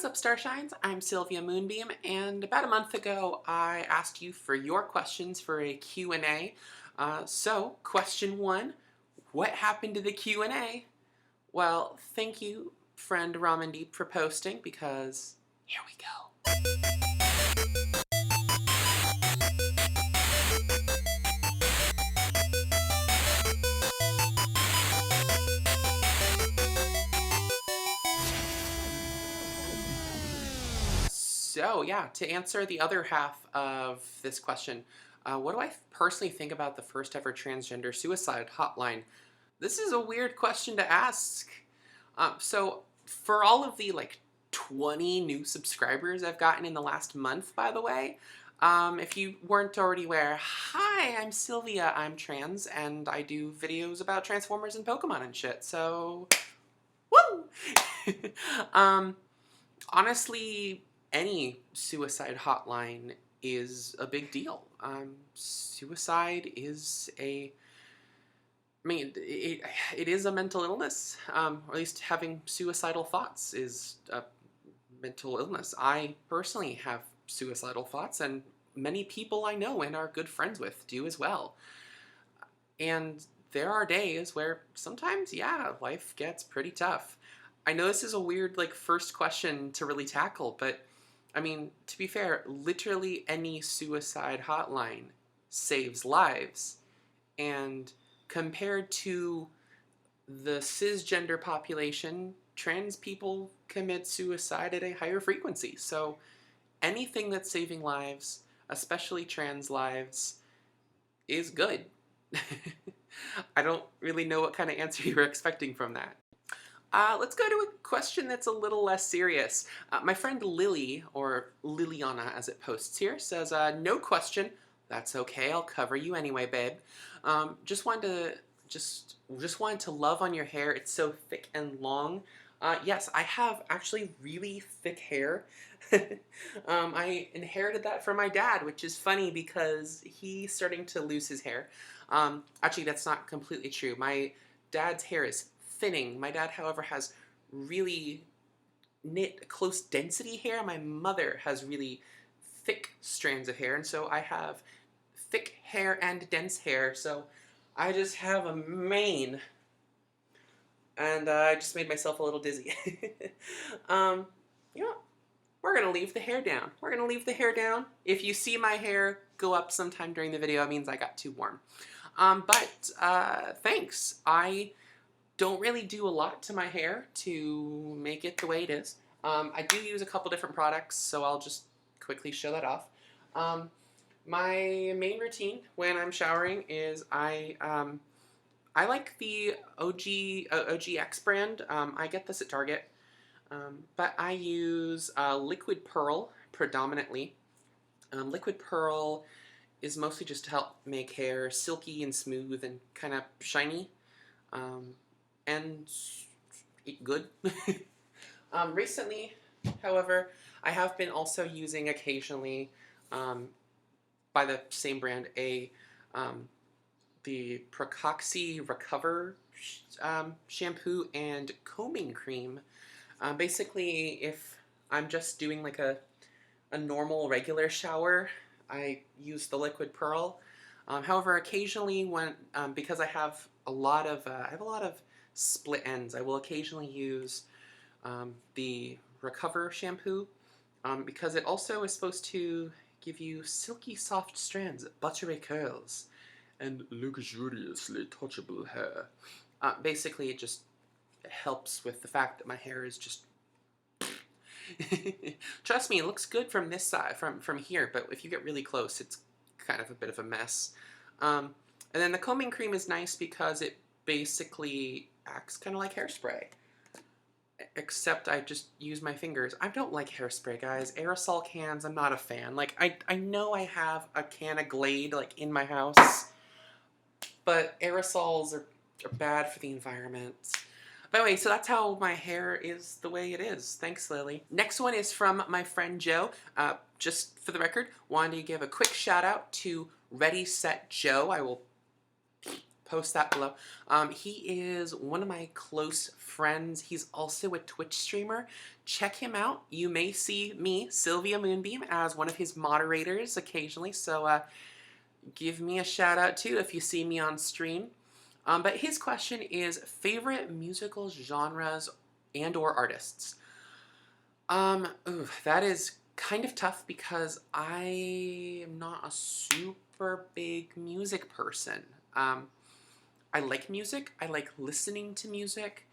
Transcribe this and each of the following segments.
What's up, Starshines? I'm Sylvia Moonbeam, and about a month ago I asked you for your questions for a Q&A. So, question one, what happened to the Q&A? Well, thank you, friend Ramandeep, for posting, because here we go. So yeah, to answer the other half of this question, what do I personally think about the first ever transgender suicide hotline? This is a weird question to ask. So for all of the 20 new subscribers I've gotten in the last month, by the way, if you weren't already aware, hi, I'm Sylvia, I'm trans, and I do videos about Transformers and Pokemon and shit, so woo! Honestly, any suicide hotline is a big deal. Suicide is it is a mental illness, or at least having suicidal thoughts is a mental illness. I personally have suicidal thoughts, and many people I know and are good friends with do as well. And there are days where sometimes, yeah, life gets pretty tough. I know this is a weird, first question to really tackle, but I mean, to be fair, literally any suicide hotline saves lives. And compared to the cisgender population, trans people commit suicide at a higher frequency. So anything that's saving lives, especially trans lives, is good. I don't really know what kind of answer you were expecting from that. Let's go to a question that's a little less serious. My friend Lily, or Liliana as it posts here, says, no question. That's okay, I'll cover you anyway, babe. Just wanted to love on your hair. It's so thick and long. Yes, I have actually really thick hair. I inherited that from my dad, which is funny because he's starting to lose his hair. Actually, that's not completely true. My dad's hair is thinning. My dad, however, has really knit, close density hair. My mother has really thick strands of hair, and so I have thick hair and dense hair, so I just have a mane. And I just made myself a little dizzy. You know, we're gonna leave the hair down. We're gonna leave the hair down. If you see my hair go up sometime during the video, it means I got too warm. Thanks. I don't really do a lot to my hair to make it the way it is. I do use a couple different products, so I'll just quickly show that off. My main routine when I'm showering is I like the OGX brand. I get this at Target, but I use Liquid Pearl predominantly. Liquid Pearl is mostly just to help make hair silky and smooth and kind of shiny. And good. Recently, however, I have been also using occasionally, by the same brand, the Procoxy Recover shampoo and combing cream. Basically, if I'm just doing a normal regular shower, I use the Liquid Pearl. However, occasionally when because I have a lot of split ends, I will occasionally use the Recover shampoo because it also is supposed to give you silky soft strands, buttery curls, and luxuriously touchable hair. Basically, it just helps with the fact that my hair is just trust me, it looks good from this side, from here, but if you get really close, it's kind of a bit of a mess. And then the combing cream is nice because it basically acts kind of like hairspray. Except I just use my fingers. I don't like hairspray, guys. Aerosol cans, I'm not a fan. I know I have a can of Glade, in my house, but aerosols are bad for the environment. But anyway, so that's how my hair is the way it is. Thanks, Lily. Next one is from my friend Joe. Just for the record, wanted to give a quick shout out to Ready Set Joe. I will post that below. He is one of my close friends. He's also a Twitch streamer. Check him out. You may see me, Sylvia Moonbeam, as one of his moderators occasionally, so give me a shout out too if you see me on stream. But his question is favorite musical genres and or artists. That is kind of tough because I am not a super big music person. I like music. I like listening to music.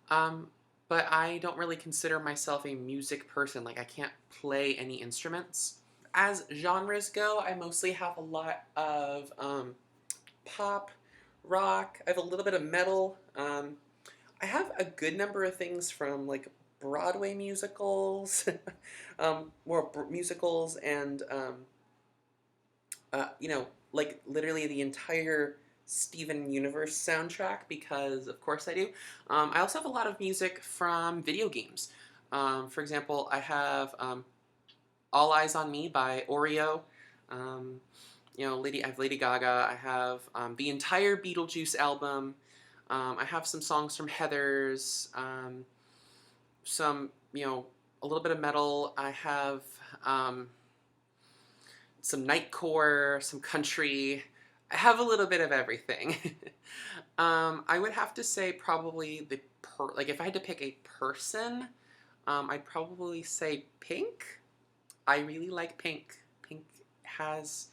But I don't really consider myself a music person. Like, I can't play any instruments. As genres go, I mostly have a lot of pop, rock. I have a little bit of metal. I have a good number of things from like Broadway musicals, more musicals, and like literally the entire Steven Universe soundtrack because of course I do. I also have a lot of music from video games. For example, I have All Eyes on Me by Oreo. I have Lady Gaga. I have the entire Beetlejuice album. I have some songs from Heathers. Some, a little bit of metal. I have some nightcore, some country. I have a little bit of everything. I would have to say probably like if I had to pick a person, I'd probably say Pink. I really like Pink. Pink has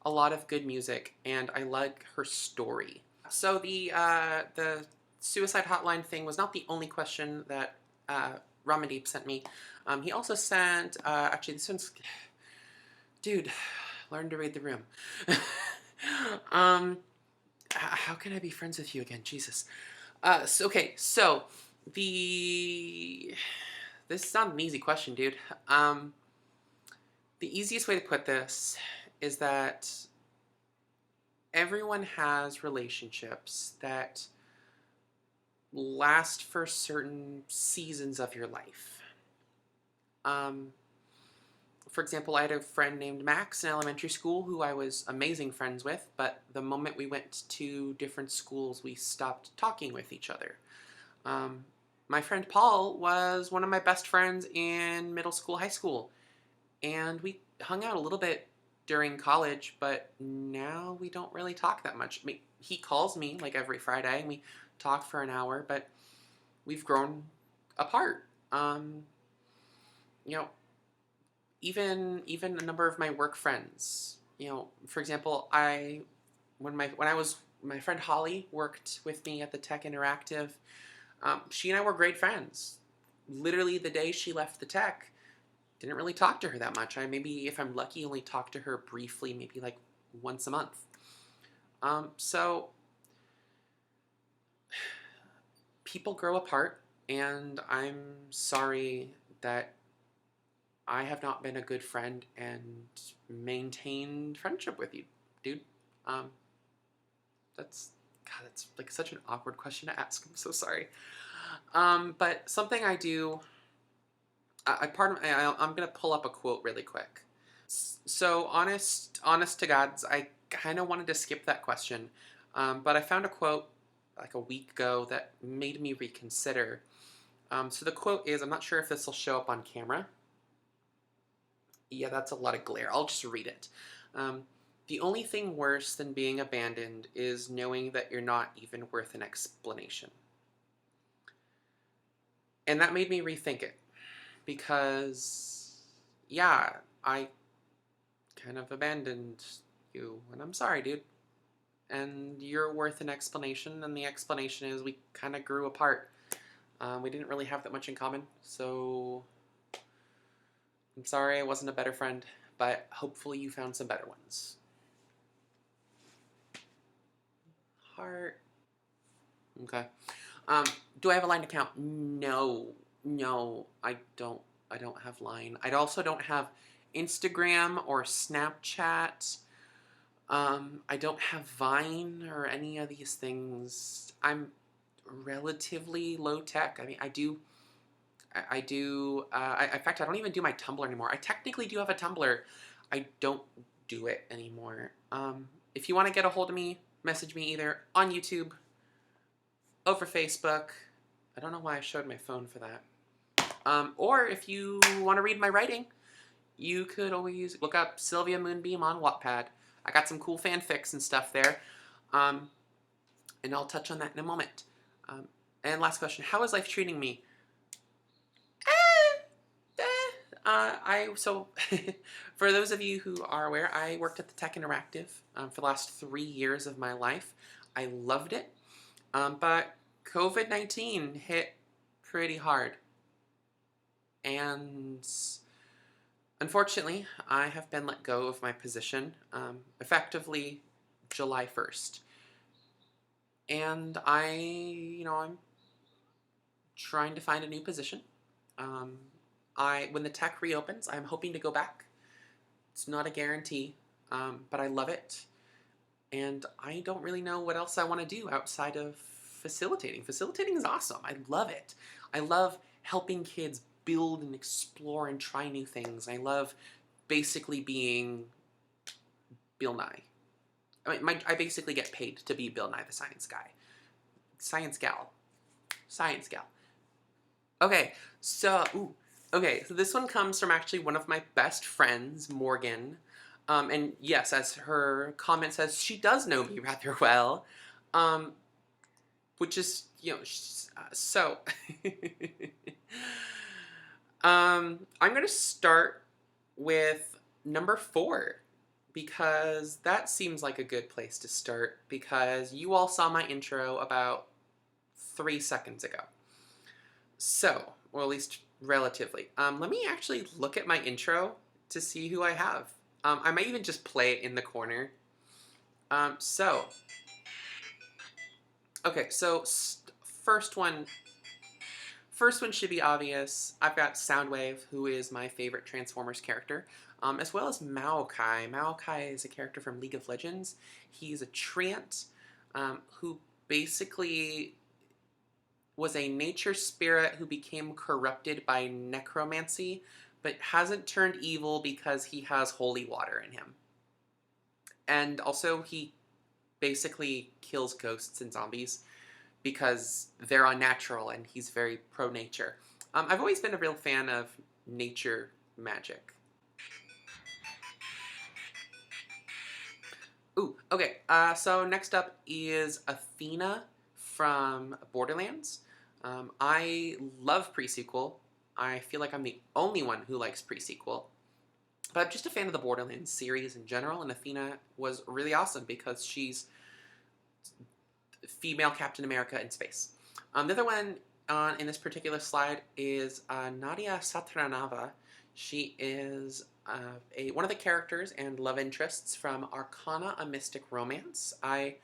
a lot of good music, and I like her story. So the suicide hotline thing was not the only question that Ramadeep sent me. He also sent, actually this one's, dude, learn to read the room. How can I be friends with you again? Jesus. So this is not an easy question, dude. The easiest way to put this is that everyone has relationships that last for certain seasons of your life. For example, I had a friend named Max in elementary school who I was amazing friends with, but the moment we went to different schools, we stopped talking with each other. My friend Paul was one of my best friends in middle school, high school, and we hung out a little bit during college, but now we don't really talk that much. I mean, he calls me like every Friday, and we talk for an hour, but we've grown apart. Even a number of my work friends. For example, my friend Holly worked with me at the Tech Interactive. She and I were great friends. Literally the day she left the Tech, didn't really talk to her that much. I maybe, if I'm lucky, only talk to her briefly, maybe like once a month. So people grow apart, and I'm sorry that I have not been a good friend and maintained friendship with you, dude. That's like such an awkward question to ask. I'm so sorry. But something I do, I'm gonna pull up a quote really quick. So honest to God's, I kind of wanted to skip that question, but I found a quote like a week ago that made me reconsider. So the quote is, I'm not sure if this will show up on camera. Yeah, that's a lot of glare. I'll just read it. The only thing worse than being abandoned is knowing that you're not even worth an explanation. And that made me rethink it. Because, yeah, I kind of abandoned you. And I'm sorry, dude. And you're worth an explanation. And the explanation is we kind of grew apart. We didn't really have that much in common. So I'm sorry I wasn't a better friend, but hopefully you found some better ones. Heart. Okay. Do I have a line account? No, I don't have Line. I also don't have Instagram or Snapchat. I don't have Vine or any of these things. I'm relatively low tech. I mean, in fact, I don't even do my Tumblr anymore. I technically do have a Tumblr. I don't do it anymore. If you want to get a hold of me, message me either on YouTube, over Facebook. I don't know why I showed my phone for that. Or if you want to read my writing, you could always look up Sylvia Moonbeam on Wattpad. I got some cool fanfics and stuff there. And I'll touch on that in a moment. And last question, how is life treating me? So for those of you who are aware, I worked at the Tech Interactive for the last 3 years of my life. I loved it, but COVID-19 hit pretty hard. And unfortunately, I have been let go of my position, effectively July 1st. And I'm trying to find a new position. When the tech reopens, I'm hoping to go back. It's not a guarantee, but I love it. And I don't really know what else I want to do outside of facilitating. Facilitating is awesome. I love it. I love helping kids build and explore and try new things. I love basically being Bill Nye. I basically get paid to be Bill Nye the Science Guy. Science gal. Science gal. Okay, so this one comes from actually one of my best friends, Morgan. And yes, as her comment says, she does know me rather well. Which is, so. I'm going to start with number 4. Because that seems like a good place to start, because you all saw my intro about 3 seconds ago. So, or at least relatively. Let me actually look at my intro to see who I have. I might even just play it in the corner. Okay, so first one should be obvious. I've got Soundwave, who is my favorite Transformers character. As well as Maokai. Maokai is a character from League of Legends. He's a treant who basically was a nature spirit who became corrupted by necromancy, but hasn't turned evil because he has holy water in him. And also he basically kills ghosts and zombies because they're unnatural, and he's very pro-nature. I've always been a real fan of nature magic. Ooh, okay, so next up is Athena from Borderlands. I love pre-sequel. I feel like I'm the only one who likes pre-sequel. But I'm just a fan of the Borderlands series in general, and Athena was really awesome because she's female Captain America in space. The other one in this particular slide is Nadia Satranava. She is one of the characters and love interests from Arcana, a Mystic Romance. I've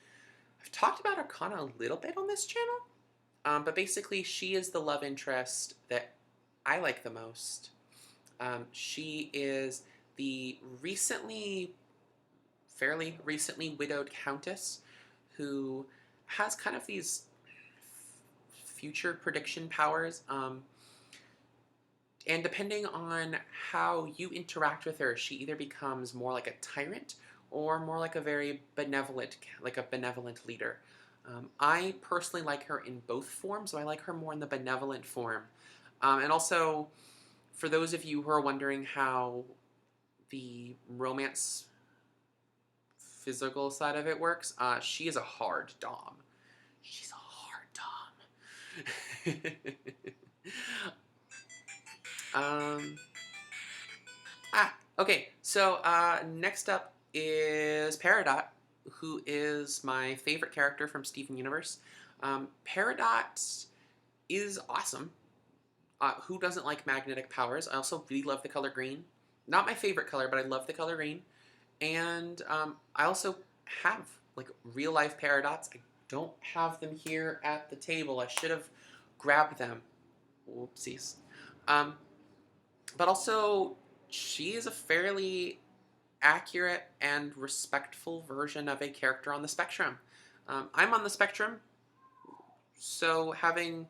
talked about Arcana a little bit on this channel, but basically she is the love interest that I like the most. She is the fairly recently widowed countess who has kind of these future prediction powers, and depending on how you interact with her, she either becomes more like a tyrant or more like a very benevolent leader. I personally like her in both forms, so I like her more in the benevolent form. And also, for those of you who are wondering how the romance physical side of it works, she is a hard dom. She's a hard dom. Okay, so next up is Peridot, who is my favorite character from Steven Universe. Peridot is awesome. Who doesn't like magnetic powers? I also really love the color green. Not my favorite color, but I love the color green. And I also have real life Peridots. I don't have them here at the table. I should have grabbed them. Whoopsies. But also, she is a fairly accurate and respectful version of a character on the spectrum. I'm on the spectrum, so having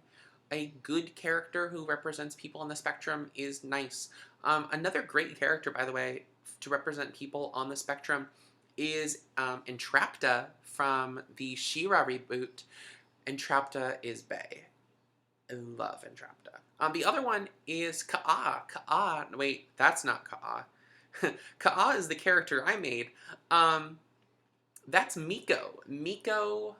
a good character who represents people on the spectrum is nice. Another great character, by the way, to represent people on the spectrum is Entrapta from the She-Ra reboot. Entrapta is bae. I love Entrapta. The other one is Ka'a. Ka'a, wait, that's not Ka'a. Ka'a is the character I made. That's Miko. Miko,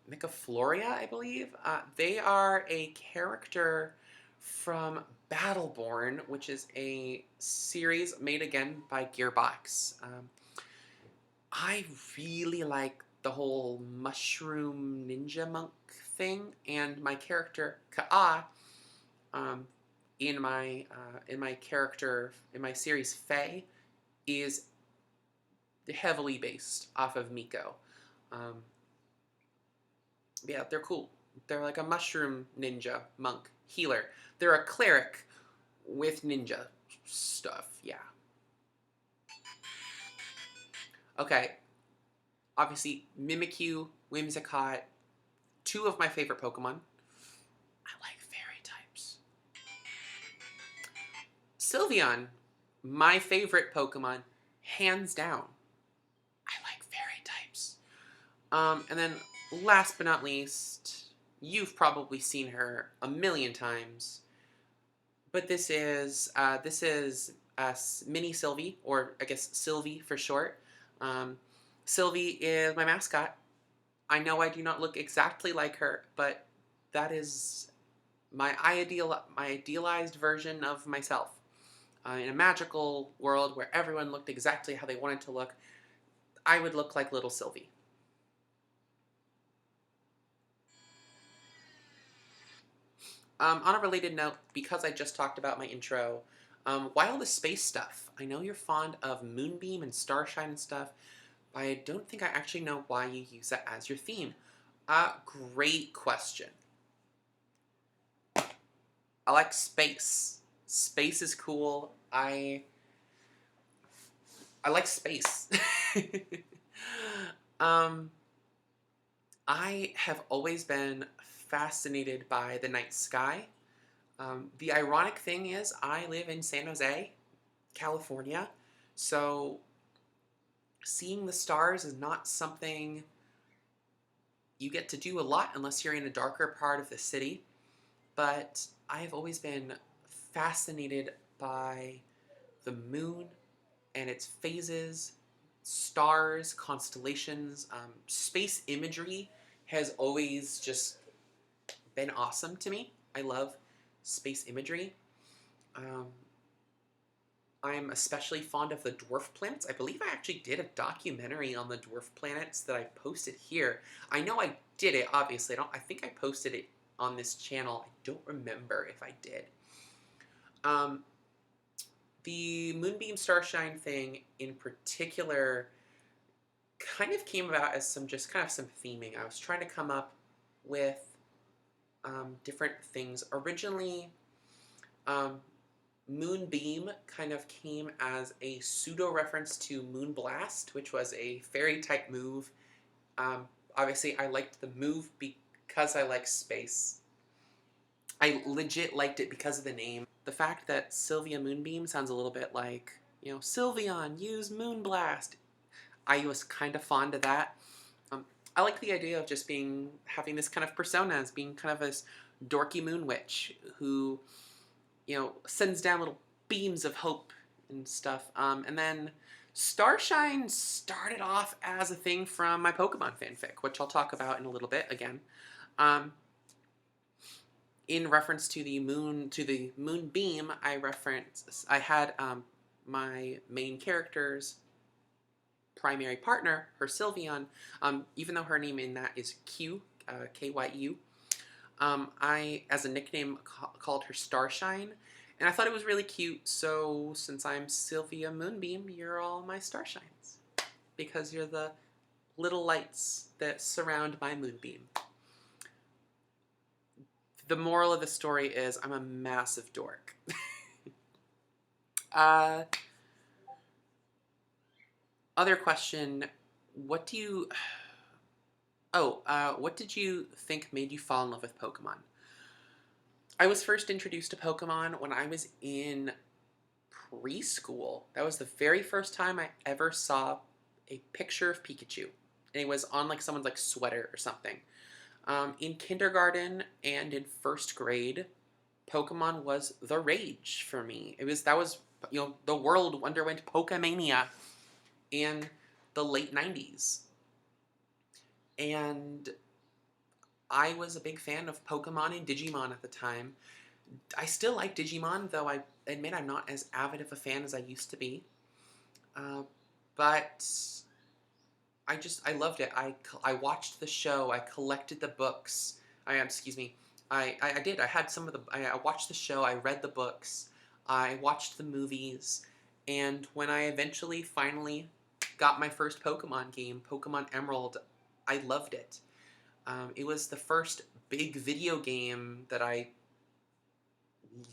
Floria, I believe. They are a character from Battleborn, which is a series made again by Gearbox. I really like the whole mushroom ninja monk thing, and my character Ka'a, um, in my series Faye, is heavily based off of Miko. Um, yeah, they're cool. They're like a mushroom ninja monk healer. They're a cleric with ninja stuff. Yeah. Okay. Obviously, Mimikyu, Whimsicott, two of my favorite Pokemon. I like fairy types. Sylveon, my favorite Pokemon, hands down. I like fairy types. And then last but not least, you've probably seen her a million times, but this is Mini Sylvie, or I guess Sylvie for short. Sylvie is my mascot. I know I do not look exactly like her, but that is my idealized version of myself. In a magical world where everyone looked exactly how they wanted to look, I would look like little Sylvie. On a related note, because I just talked about my intro, why all the space stuff? I know you're fond of Moonbeam and Starshine and stuff, but I don't think I actually know why you use that as your theme. Great question. I like space. Space is cool. I like space. I have always been fascinated by the night sky. The ironic thing is, I live in San Jose, California, so seeing the stars is not something you get to do a lot unless you're in a darker part of the city. But I have always been fascinated by the moon and its phases, stars, constellations. Space imagery has always just been awesome to me. I love space imagery. I'm especially fond of the dwarf planets. I believe I actually did a documentary on the dwarf planets that I posted here. I know I did it, obviously. I think I posted it on this channel. I don't remember if I did. The Moonbeam Starshine thing in particular kind of came about as some theming. I was trying to come up with different things. Originally, Moonbeam kind of came as a pseudo-reference to Moonblast, which was a fairy-type move. Obviously, I liked the move because I like space. I legit liked it because of the name. The fact that Sylvia Moonbeam sounds a little bit like, Sylveon, use Moonblast. I was kind of fond of that. I like the idea of just having this kind of persona as being kind of this dorky moon witch who, sends down little beams of hope and stuff. And then Starshine started off as a thing from my Pokemon fanfic, which I'll talk about in a little bit again. In reference to the Moonbeam, I had my main character's primary partner, her Sylveon, even though her name in that is Q, Kyu. I, as a nickname, called her Starshine, and I thought it was really cute, so since I'm Sylvia Moonbeam, you're all my Starshines, because you're the little lights that surround my Moonbeam. The moral of the story is I'm a massive dork. Other question, what did you think made you fall in love with Pokemon? I was first introduced to Pokemon when I was in preschool. That was the very first time I ever saw a picture of Pikachu, and it was on like someone's like sweater or something. In kindergarten and in first grade, Pokemon was the rage for me. That was the world underwent Pokemania in the late 90s. And I was a big fan of Pokemon and Digimon at the time. I still like Digimon, though I admit I'm not as avid of a fan as I used to be. But I loved it. I watched the show. I collected the books. Excuse me. I did. I had some of the. I watched the show. I read the books. I watched the movies. And when I eventually finally got my first Pokemon game, Pokemon Emerald, I loved it. It was the first big video game that I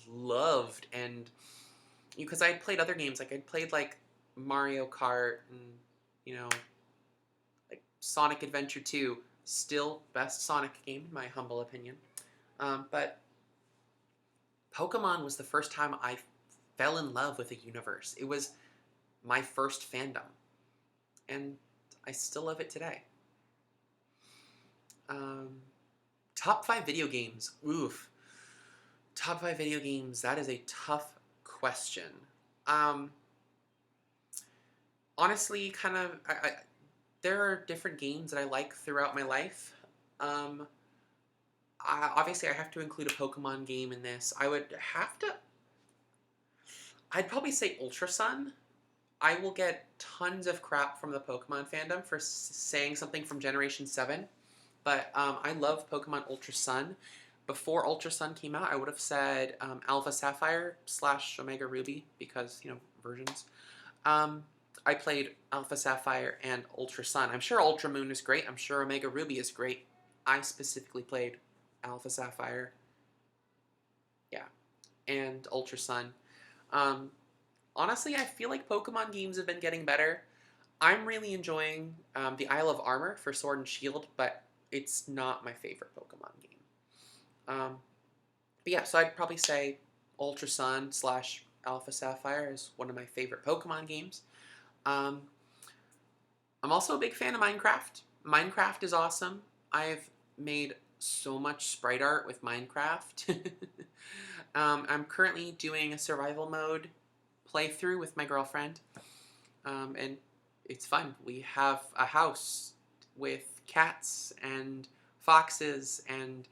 loved, and because I had played other games, like I'd played like Mario Kart and you know like Sonic Adventure 2, still best Sonic game in my humble opinion. But Pokemon was the first time I fell in love with a universe. It was my first fandom, and I still love it today. Top 5 video games. Oof. Top 5 video games. That is a tough question. Honestly, kind of, there are different games that I like throughout my life. Obviously, I have to include a Pokemon game in this. I'd probably say Ultra Sun. I will get tons of crap from the Pokemon fandom for saying something from Generation 7. But I love Pokemon Ultra Sun. Before Ultra Sun came out, I would have said Alpha Sapphire / Omega Ruby because, versions. I played Alpha Sapphire and Ultra Sun. I'm sure Ultra Moon is great. I'm sure Omega Ruby is great. I specifically played Alpha Sapphire. Yeah. And Ultra Sun. Honestly, I feel like Pokemon games have been getting better. I'm really enjoying the Isle of Armor for Sword and Shield, but it's not my favorite Pokemon game. But yeah, so I'd probably say Ultra Sun / Alpha Sapphire is one of my favorite Pokemon games. I'm also a big fan of Minecraft. Minecraft is awesome. I've made so much sprite art with Minecraft. I'm currently doing a survival mode playthrough with my girlfriend, and it's fun. We have a house with cats and foxes, and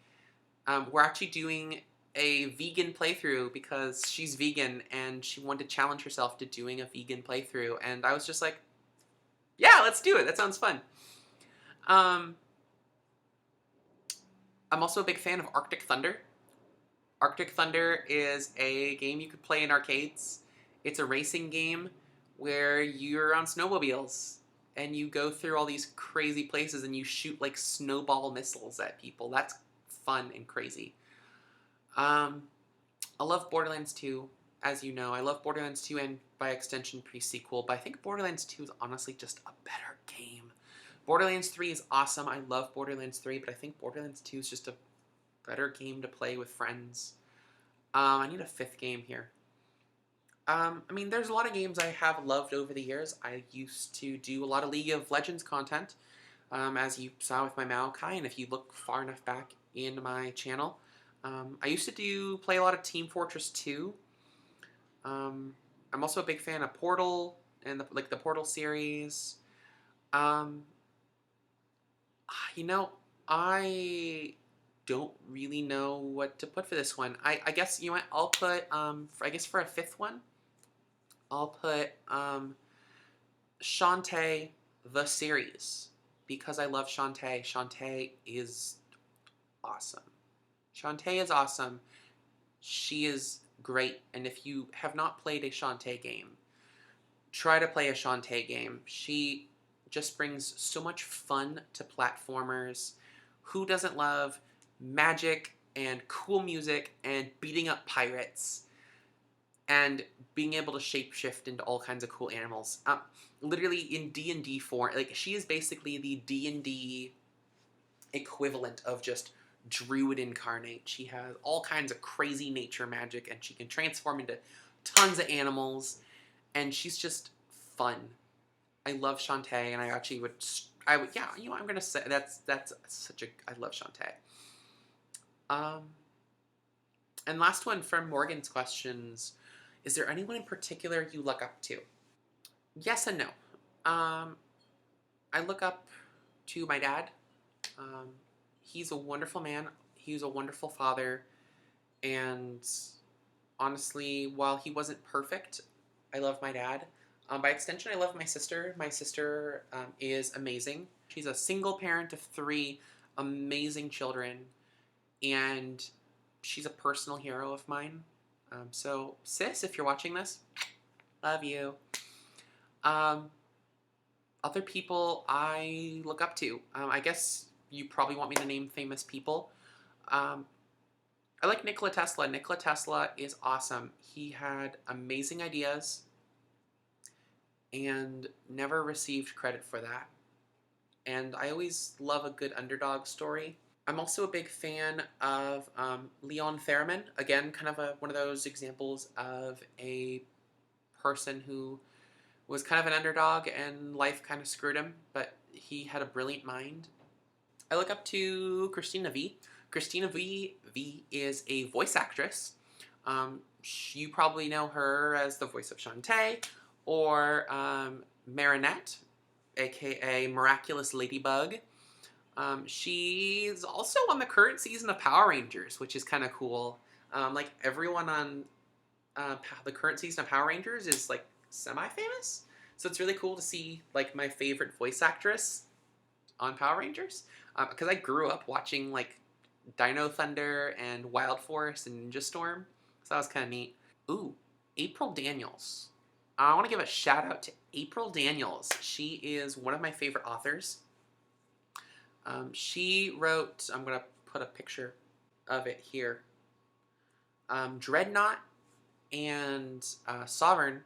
we're actually doing a vegan playthrough because she's vegan and she wanted to challenge herself to doing a vegan playthrough, and I was just like, yeah, let's do it. That sounds fun. I'm also a big fan of Arctic Thunder. Arctic Thunder is a game you could play in arcades. It's a racing game where you're on snowmobiles and you go through all these crazy places and you shoot like snowball missiles at people. That's fun and crazy. I love Borderlands 2, as you know. I love Borderlands 2 and, by extension, pre-sequel, but I think Borderlands 2 is honestly just a better game. Borderlands 3 is awesome. I love Borderlands 3, but I think Borderlands 2 is just a better game to play with friends. I need a 5th game here. There's a lot of games I have loved over the years. I used to do a lot of League of Legends content, as you saw with my Maokai, and if you look far enough back in my channel. I used to play a lot of Team Fortress 2. I'm also a big fan of Portal and the Portal series. I don't really know what to put for this one. I guess I'll put for a 5th one, I'll put Shantae the series because I love Shantae. Shantae is awesome. Shantae is awesome. She is great, and if you have not played a Shantae game, try to play a Shantae game. She just brings so much fun to platformers. Who doesn't love magic and cool music and beating up pirates and being able to shapeshift into all kinds of cool animals? Literally in D&D form, like she is basically the D&D equivalent of just Druid incarnate. She has all kinds of crazy nature magic, and she can transform into tons of animals, and she's just fun. I love Shantae, and I actually would, yeah, you know, I'm gonna say that's such a, I love Shantae. Um, and last one from Morgan's questions: is there anyone in particular you look up to? Yes and no. Um, I look up to my dad. Um, he's a wonderful man. He's a wonderful father, and honestly, while he wasn't perfect, I love my dad. By extension, I love my sister. My sister is amazing. She's a single parent of three amazing children, and she's a personal hero of mine. So, sis, if you're watching this, love you. Um, Other people I look up to. I guess you probably want me to name famous people. Um, I like Nikola Tesla. Nikola Tesla is awesome. He had amazing ideas and never received credit for that. And I always love a good underdog story. I'm also a big fan of Leon Theremin. Again, kind of one of those examples of a person who was kind of an underdog and life kind of screwed him, but he had a brilliant mind. I look up to Christina V. Christina V is a voice actress. You probably know her as the voice of Shantae or Marinette, aka Miraculous Ladybug. She's also on the current season of Power Rangers, which is kind of cool. Like everyone on the current season of Power Rangers is like semi-famous, so it's really cool to see like my favorite voice actress on Power Rangers. Because I grew up watching like Dino Thunder and Wild Force and Ninja Storm, so that was kind of neat. Ooh, April Daniels. I want to give a shout out to April Daniels. She is one of my favorite authors. She wrote, I'm going to put a picture of it here, Dreadnought and Sovereign,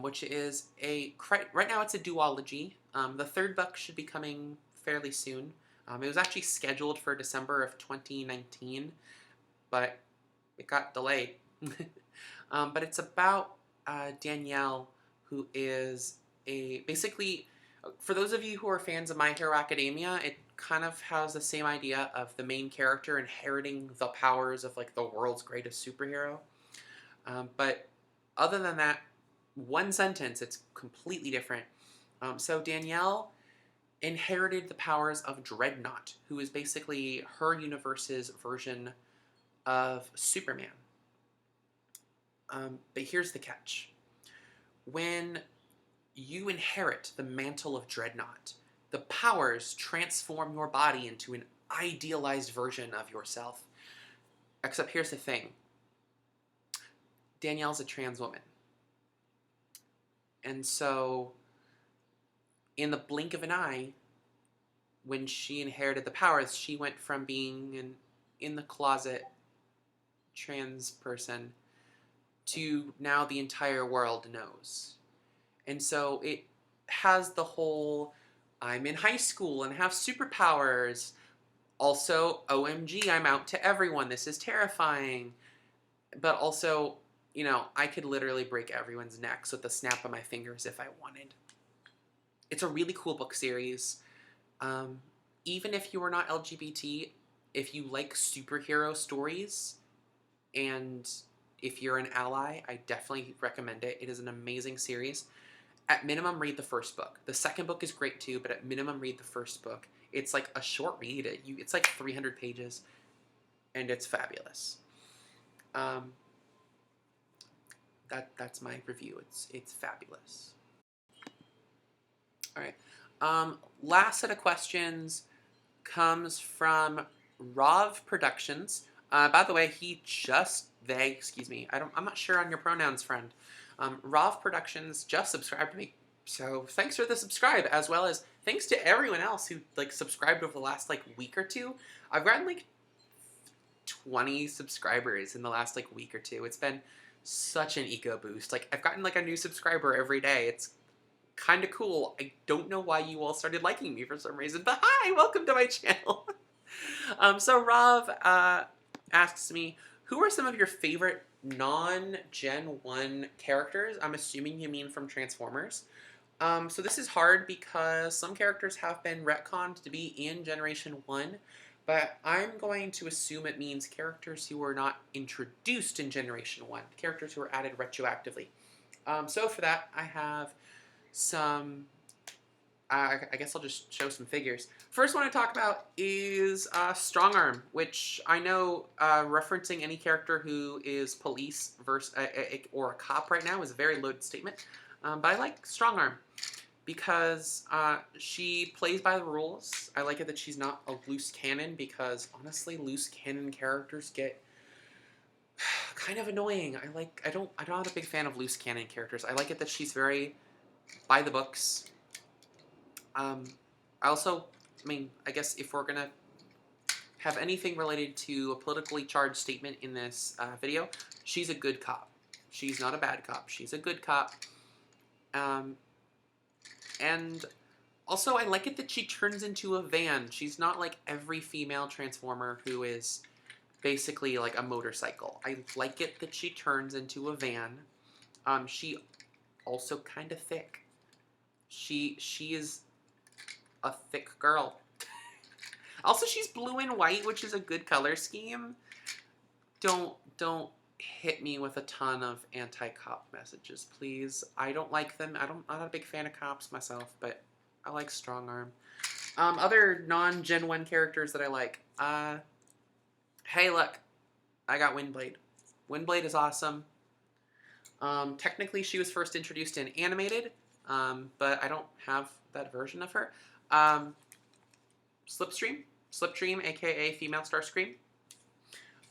which is right now it's a duology. The third book should be coming fairly soon. It was actually scheduled for December of 2019, but it got delayed. But it's about Danielle, who is basically, for those of you who are fans of My Hero Academia, it kind of has the same idea of the main character inheriting the powers of like the world's greatest superhero. But other than that, one sentence, it's completely different. So Danielle inherited the powers of Dreadnought, who is basically her universe's version of Superman. But here's the catch. When you inherit the mantle of Dreadnought, the powers transform your body into an idealized version of yourself. Except here's the thing. Danielle's a trans woman. And so, in the blink of an eye, when she inherited the powers, she went from being an in-the-closet trans person to now the entire world knows. And so it has the whole, I'm in high school and have superpowers. Also, OMG, I'm out to everyone. This is terrifying. But also, you know, I could literally break everyone's necks with the snap of my fingers if I wanted. It's a really cool book series. Even if you are not LGBT, if you like superhero stories, and if you're an ally, I definitely recommend it. It is an amazing series. At minimum, read the first book. The second book is great too, but at minimum, read the first book. It's like a short read. It's like 300 pages, and it's fabulous. That's my review. It's fabulous. All right. Last set of questions comes from Rav Productions. By the way, excuse me. I'm not sure on your pronouns, friend. Rav Productions just subscribed to me, so thanks for the subscribe, as well as thanks to everyone else who like subscribed over the last like week or two. I've gotten like 20 subscribers in the last like week or two. It's been such an ego boost. Like I've gotten like a new subscriber every day. It's kind of cool. I don't know why you all started liking me for some reason, but hi, welcome to my channel. So Rav asks me, who are some of your favorite non-Gen 1 characters? I'm assuming you mean from Transformers. So this is hard because some characters have been retconned to be in Generation 1, but I'm going to assume it means characters who were not introduced in Generation 1, characters who were added retroactively. So for that, I have some, I guess I'll just show some figures. First one to talk about is Strong Arm, which I know referencing any character who is police versus, or a cop right now is a very loaded statement, but I like Strong Arm because she plays by the rules. I like it that she's not a loose cannon because honestly, loose cannon characters get kind of annoying. I'm not a big fan of loose cannon characters. I like it that she's very by the books. I also, I guess if we're gonna have anything related to a politically charged statement in this video, she's a good cop. She's not a bad cop. She's a good cop. And also, I like it that she turns into a van. She's not like every female Transformer who is basically like a motorcycle. I like it that she turns into a van. She also kind of thick. She is a thick girl. Also, she's blue and white, which is a good color scheme. Don't hit me with a ton of anti-cop messages, please. I don't like them. I'm not a big fan of cops myself, but I like Strong Arm. Other non-Gen 1 characters that I like. Hey, look. I got Windblade. Windblade is awesome. Technically, she was first introduced in Animated, but I don't have that version of her. Slipstream, aka Female Starscream.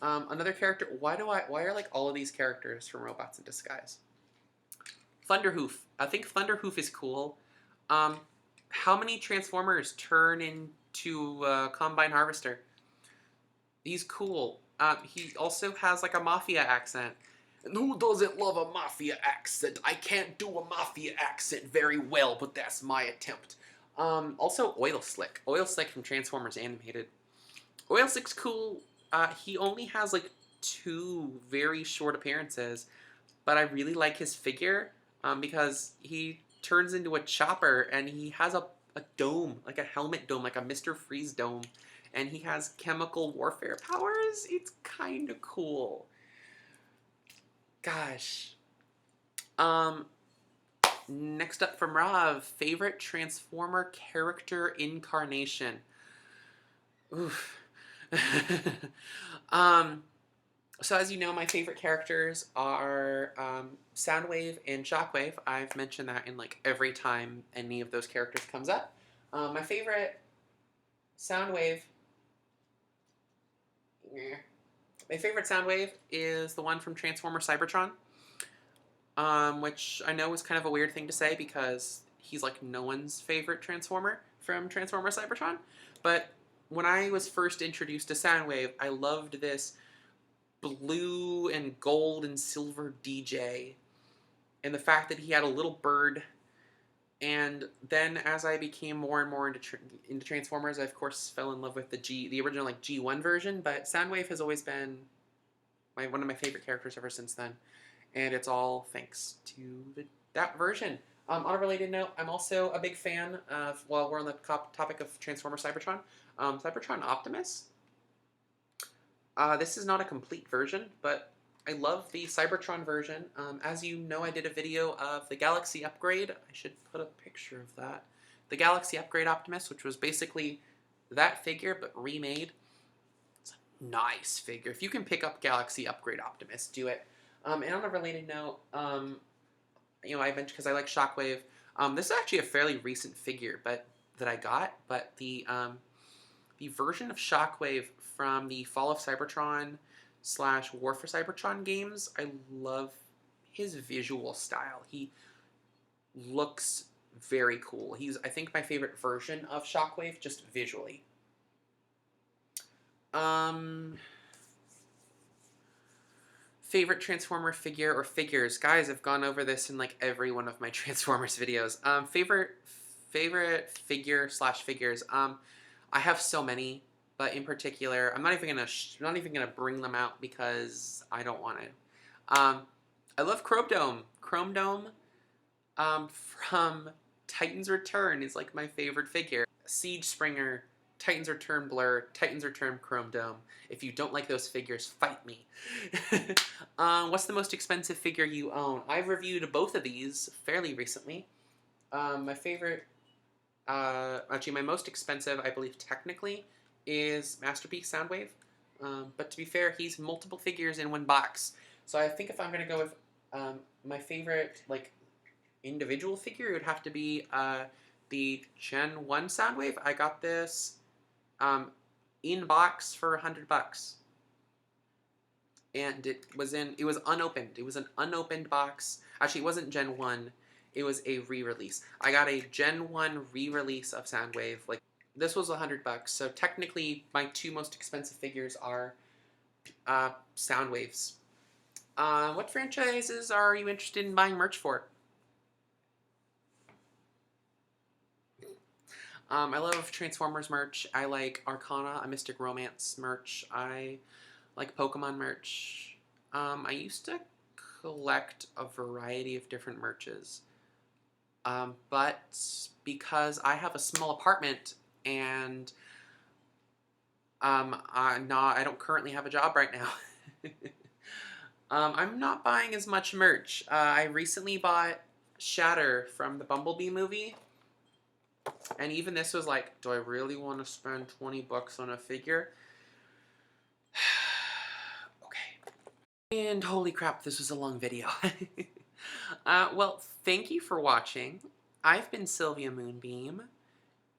Another character. Why are like all of these characters from Robots in Disguise? Thunderhoof. I think Thunderhoof is cool. How many Transformers turn into Combine Harvester? He's cool. He also has like a mafia accent. And who doesn't love a mafia accent? I can't do a mafia accent very well, but that's my attempt. Also Oil Slick. Oil Slick from Transformers Animated. Oil Slick's cool. He only has like 2 very short appearances, but I really like his figure because he turns into a chopper and he has a dome, like a helmet dome, like a Mr. Freeze dome, and he has chemical warfare powers. It's kind of cool. Gosh. Next up from Rav, favorite Transformer character incarnation. Oof. So as you know, my favorite characters are Soundwave and Shockwave. I've mentioned that in like every time any of those characters comes up. My favorite Soundwave. My favorite Soundwave is the one from Transformer Cybertron, which I know is kind of a weird thing to say because he's like no one's favorite Transformer from Transformer Cybertron. But when I was first introduced to Soundwave, I loved this blue and gold and silver DJ, and the fact that he had a little bird. And then as I became more and more into Transformers, I of course fell in love with the original like G1 version. But Soundwave has always been one of my favorite characters ever since then, and it's all thanks to that version. On a related note, I'm also a big fan of, while we're on the topic of Transformer Cybertron, Cybertron Optimus. This is not a complete version, but I love the Cybertron version. As you know, I did a video of the Galaxy Upgrade. I should put a picture of that. The Galaxy Upgrade Optimus, which was basically that figure, but remade. It's a nice figure. If you can pick up Galaxy Upgrade Optimus, do it. And on a related note, you know, I mentioned because I like Shockwave. This is actually a fairly recent figure, that I got. But the version of Shockwave from the Fall of Cybertron / War for Cybertron games, I love his visual style. He looks very cool. He's, I think, my favorite version of Shockwave, just visually. Favorite Transformer figure or figures. Guys, I've gone over this in like every one of my Transformers videos. Favorite figure / figures. I have so many, but in particular, I'm not even gonna bring them out because I don't want to. I love Chrome Dome. From Titan's Return is like my favorite figure. Siege Springer, Titan's Return Blur, Titan's Return Chrome Dome. If you don't like those figures, fight me. What's the most expensive figure you own? I've reviewed both of these fairly recently. My favorite, actually my most expensive, I believe technically, is Masterpiece Soundwave. But to be fair, he's multiple figures in one box. So I think if I'm going to go with my favorite, like, individual figure, it would have to be the Gen 1 Soundwave. I got this in box for $100. And it was unopened. It was an unopened box. Actually, it wasn't Gen 1. It was a re-release. I got a Gen 1 re-release of Soundwave. Like, this was $100. So technically, my two most expensive figures are Soundwaves. What franchises are you interested in buying merch for? I love Transformers merch. I like Arcana, a Mystic Romance merch. I like Pokemon merch. I used to collect a variety of different merches. But because I have a small apartment and I don't currently have a job right now, I'm not buying as much merch. I recently bought Shatter from the Bumblebee movie. And even this was like, do I really want to spend 20 bucks on a figure? Okay. And holy crap, this was a long video. Well, thank you for watching. I've been Sylvia Moonbeam,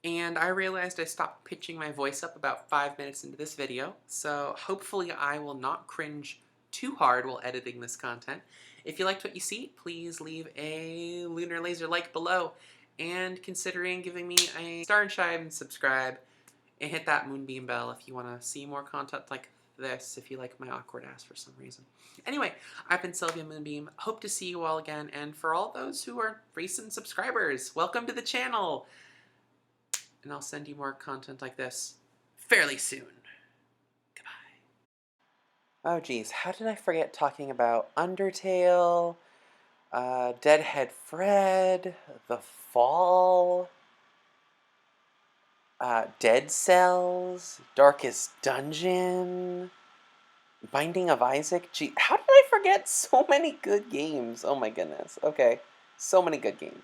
and I realized I stopped pitching my voice up about 5 minutes into this video, so hopefully I will not cringe too hard while editing this content. If you liked what you see, please leave a lunar laser like below, and considering giving me a Starshine and subscribe, and hit that Moonbeam bell if you want to see more content like this, if you like my awkward ass for some reason. Anyway, I've been Sylvia Moonbeam. Hope to see you all again, and for all those who are recent subscribers, welcome to the channel! And I'll send you more content like this fairly soon. Goodbye. Oh geez, how did I forget talking about Undertale, Deadhead Fred, The Fall, Dead Cells, Darkest Dungeon, Binding of Isaac? Gee, how did I forget so many good games? Oh my goodness. Okay, so many good games.